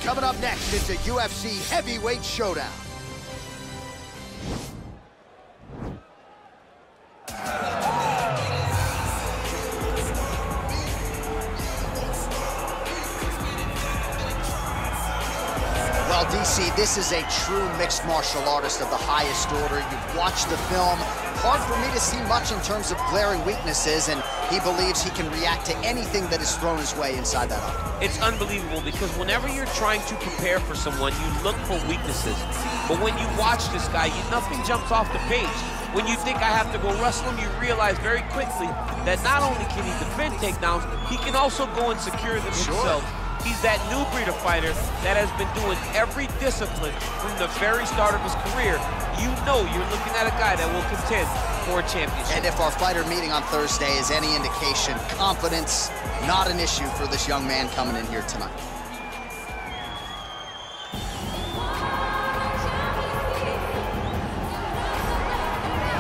Coming up next, it's a UFC heavyweight showdown. Well, DC, this is a true mixed martial artist of the highest order. You've watched the film. Hard for me to see much in terms of glaring weaknesses, and he believes he can react to anything that is thrown his way inside that octagon. It's unbelievable because whenever you're trying to prepare for someone, you look for weaknesses. But when you watch this guy, nothing jumps off the page. When you think I have to go wrestle him, you realize very quickly that not only can he defend takedowns, he can also go and secure them himself. He's that new breed of fighter that has been doing every discipline from the very start of his career. You know you're looking at a guy that will contend for a championship. And if our fighter meeting on Thursday is any indication, confidence, not an issue for this young man coming in here tonight.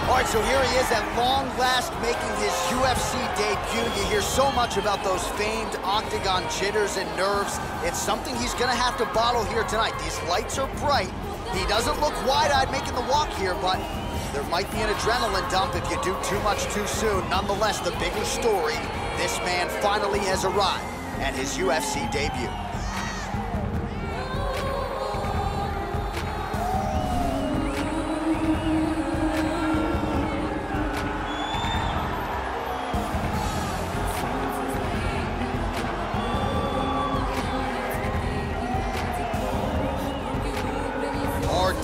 All right, so here he is at long last making his UFC debut. You hear so much about those famed octagon jitters and nerves. It's something he's gonna have to bottle here tonight. These lights are bright. He doesn't look wide-eyed making the walk here, but there might be an adrenaline dump if you do too much too soon. Nonetheless, the bigger story, this man finally has arrived at his UFC debut.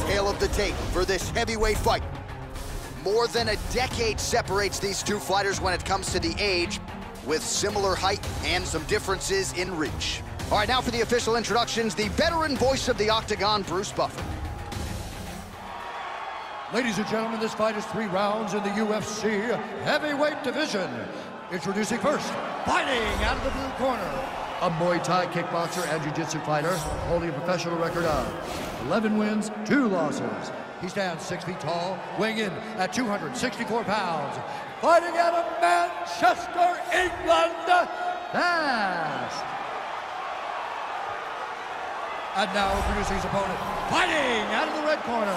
Tale of the tape for this heavyweight fight. More than a decade separates these two fighters when it comes to the age, with similar height and some differences in reach. All right, now for the official introductions, the veteran voice of the Octagon, Bruce Buffer. Ladies and gentlemen, this fight is 3 rounds in the UFC heavyweight division. Introducing first, fighting out of the blue corner, a Muay Thai kickboxer and jiu-jitsu fighter holding a professional record of 11 wins, 2 losses. He stands 6 feet tall, weighing in at 264 pounds. Fighting out of Manchester, England, Fast. And now introducing his opponent, fighting out of the red corner,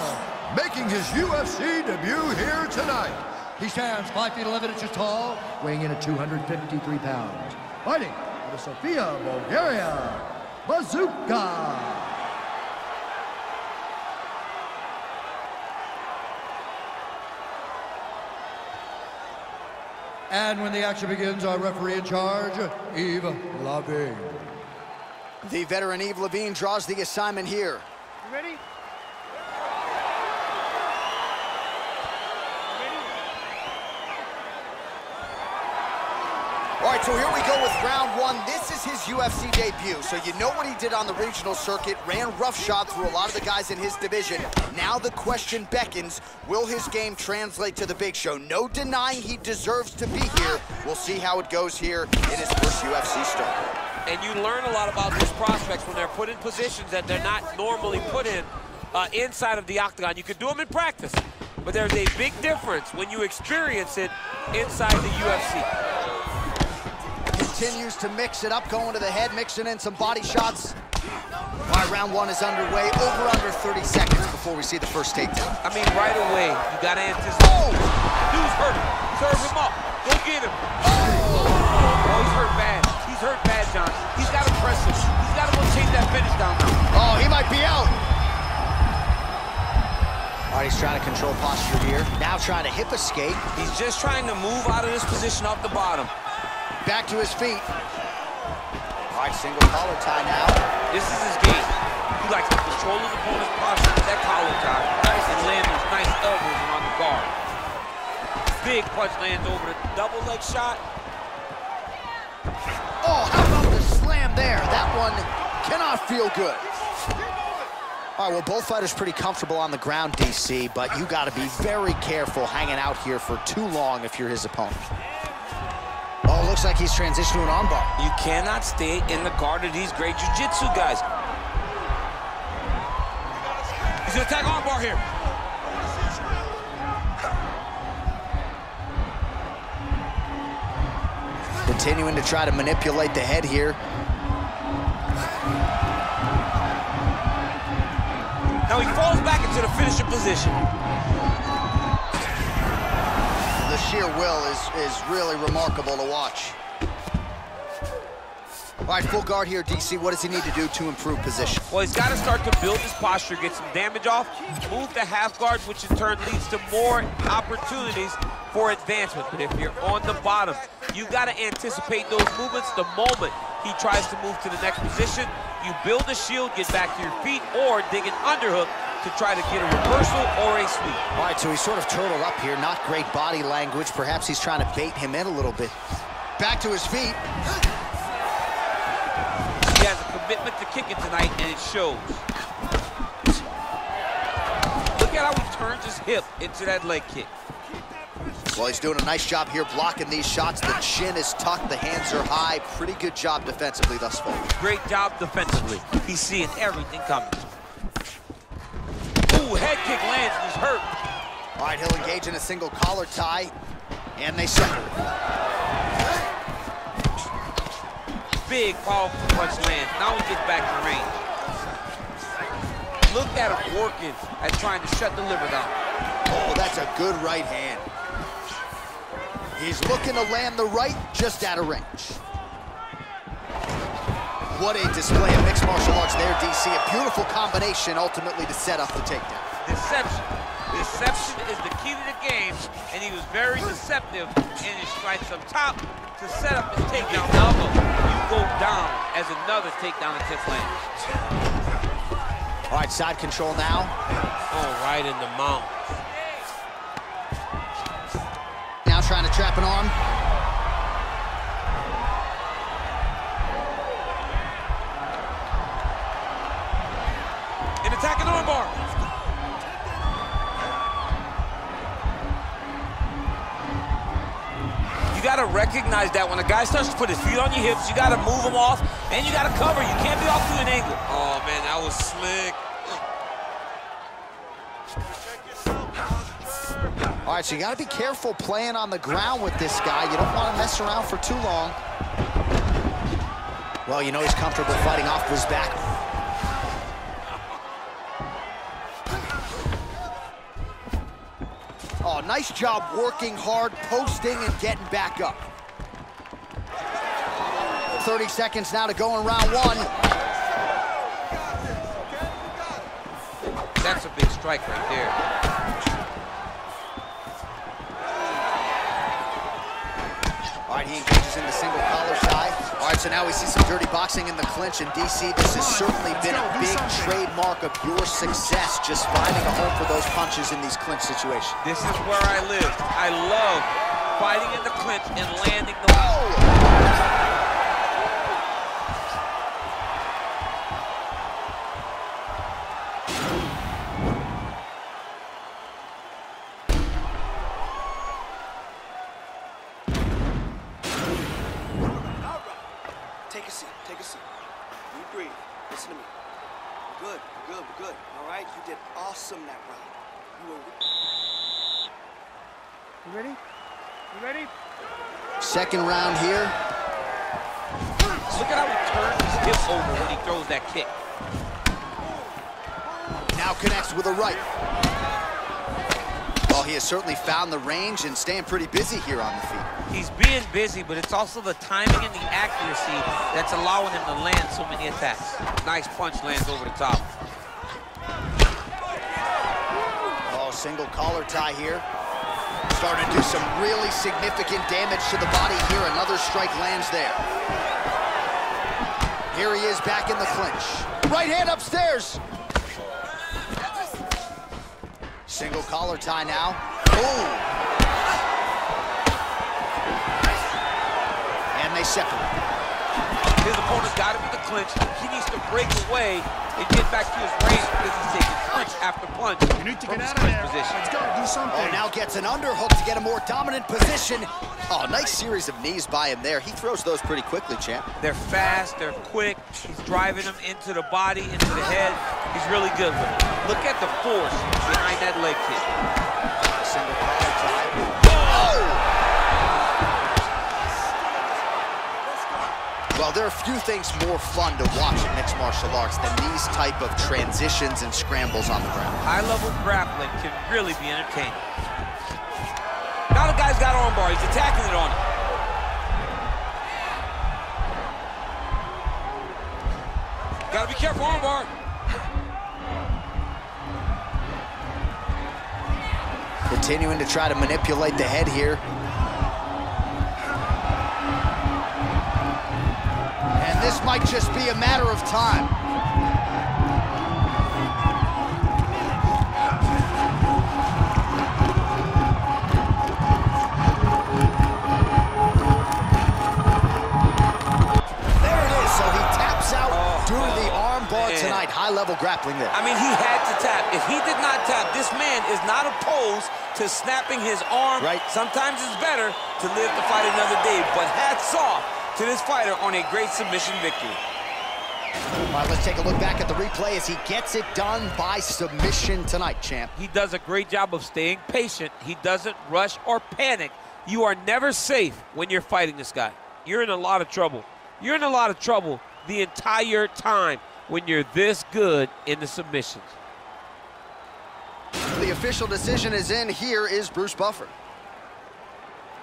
making his UFC debut here tonight. He stands 5 feet 11 inches tall, weighing in at 253 pounds. Fighting out of Sofia, Bulgaria, Bazooka. And when the action begins, our referee in charge, Yves Lavigne. The veteran Yves Lavigne draws the assignment here. You ready? All right, so here we go with round 1. This is his UFC debut, so you know what he did on the regional circuit, ran roughshod through a lot of the guys in his division. Now the question beckons, will his game translate to the big show? No denying he deserves to be here. We'll see how it goes here in his first UFC start. And you learn a lot about these prospects when they're put in positions that they're not normally put in inside of the octagon. You can do them in practice, but there's a big difference when you experience it inside the UFC. Continues to mix it up, going to the head, mixing in some body shots. All right, round 1 is underway. Over under 30 seconds before we see the first takedown. I mean, right away, you gotta anticipate. Oh! Dude's hurt. Serve him up. Go get him. Oh, he's hurt bad. He's hurt bad, John. He's gotta press him. He's gotta go chase that finish down now. Oh, he might be out. All right, he's trying to control posture here. Now trying to hip escape. He's just trying to move out of this position off the bottom. Back to his feet. All right, single collar tie now. This is his game. He likes to control his opponent's posture with that collar tie and land those nice elbows around the guard. Big punch lands over the double leg shot. Oh, how about the slam there? That one cannot feel good. All right, well, both fighters pretty comfortable on the ground, DC, but you got to be very careful hanging out here for too long if you're his opponent. Oh, looks like he's transitioned to an armbar. You cannot stay in the guard of these great jiu-jitsu guys. He's gonna attack armbar here. Continuing to try to manipulate the head here. Now he falls back into the finishing position. The sheer will is really remarkable to watch. All right, full guard here, DC. What does he need to do to improve position? Well, he's got to start to build his posture, get some damage off, move to half guard, which in turn leads to more opportunities for advancement. But if you're on the bottom, you got to anticipate those movements the moment he tries to move to the next position. You build a shield, get back to your feet, or dig an underhook to try to get a reversal or a sweep. All right, so he's sort of turtled up here. Not great body language. Perhaps he's trying to bait him in a little bit. Back to his feet. He has a commitment to kicking tonight, and it shows. Look at how he turns his hip into that leg kick. Well, he's doing a nice job here blocking these shots. The chin is tucked, the hands are high. Pretty good job defensively thus far. Great job defensively. He's seeing everything coming. Ooh, head kick lands and he's hurt. All right, he'll engage in a single collar tie, and they separate. Big, powerful punch lands. Now he gets back in range. Look at him working at trying to shut the liver down. Oh, that's a good right hand. He's looking to land the right just out of range. What a display of mixed martial arts there, DC. A beautiful combination ultimately to set up the takedown. Deception. Deception is the key to the game, and he was very deceptive in his strikes up top to set up his takedown elbow. You go down as another takedown attempt lands. All right, side control now. Oh, right in the mount. Now trying to trap an arm. An attacking armbar. You got to recognize that when a guy starts to put his feet on your hips, you got to move him off, and you got to cover. You can't be off to an angle. Oh, man, that was slick. All right, so you got to be careful playing on the ground with this guy. You don't want to mess around for too long. Well, you know he's comfortable fighting off his back. Oh, nice job working hard, posting, and getting back up. 30 seconds now to go in round one. That's a big strike right there. All right, he engages in the single collar tie. All right, so now we see some dirty boxing in the clinch. And DC, this has certainly been a big trademark of your success, just finding a home for those punches in these clinch situations. This is where I live. I love fighting in the clinch and landing the... Take a seat, take a seat. You breathe, listen to me. We're good, we're good, we're good. All right, you did awesome that round. You were... You ready? You ready? Second round here. Look at how he turns his hip over when he throws that kick. Now connects with a right. Well, he has certainly found the range and staying pretty busy here on the feet. He's being busy, but it's also the timing and the accuracy that's allowing him to land so many attacks. Nice punch lands over the top. Oh, single collar tie here. Starting to do some really significant damage to the body here. Another strike lands there. Here he is back in the clinch. Right hand upstairs. Single collar tie now. Boom. And they separate. His opponent's got him in the clinch. He needs to break away and get back to his range because he's taking punch after punch. You need to get out of there. Position. Let's go, do something. Oh, now gets an underhook to get a more dominant position. Oh, nice series of knees by him there. He throws those pretty quickly, champ. They're fast, they're quick. He's driving them into the body, into the head. He's really good with it. Look at the force behind that leg kick. Single collar tie. Oh! Well, there are few things more fun to watch in mixed martial arts than these type of transitions and scrambles on the ground. High-level grappling can really be entertaining. Now the guy's got armbar. He's attacking it on him. Gotta be careful, armbar. Continuing to try to manipulate the head here. And this might just be a matter of time. There it is, so he taps out due to the arm bar tonight. High-level grappling there. I mean, he had to tap. If he did not tap, this man is not opposed to snapping his arm. Right. Sometimes it's better to live to fight another day, but hats off to this fighter on a great submission victory. All right, let's take a look back at the replay as he gets it done by submission tonight, champ. He does a great job of staying patient. He doesn't rush or panic. You are never safe when you're fighting this guy. You're in a lot of trouble. You're in a lot of trouble the entire time when you're this good in the submissions. The official decision is in. Here is Bruce Buffer.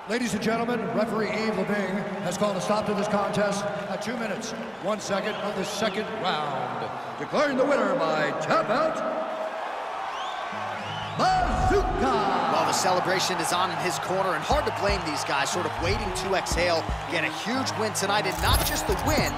Ladies and gentlemen, referee Yves Leving has called a stop to this contest at 2 minutes, 1 second of the second round. Declaring the winner by tap out, Bazooka! Well, the celebration is on in his corner, and hard to blame these guys, sort of waiting to exhale, get a huge win tonight, and not just the win,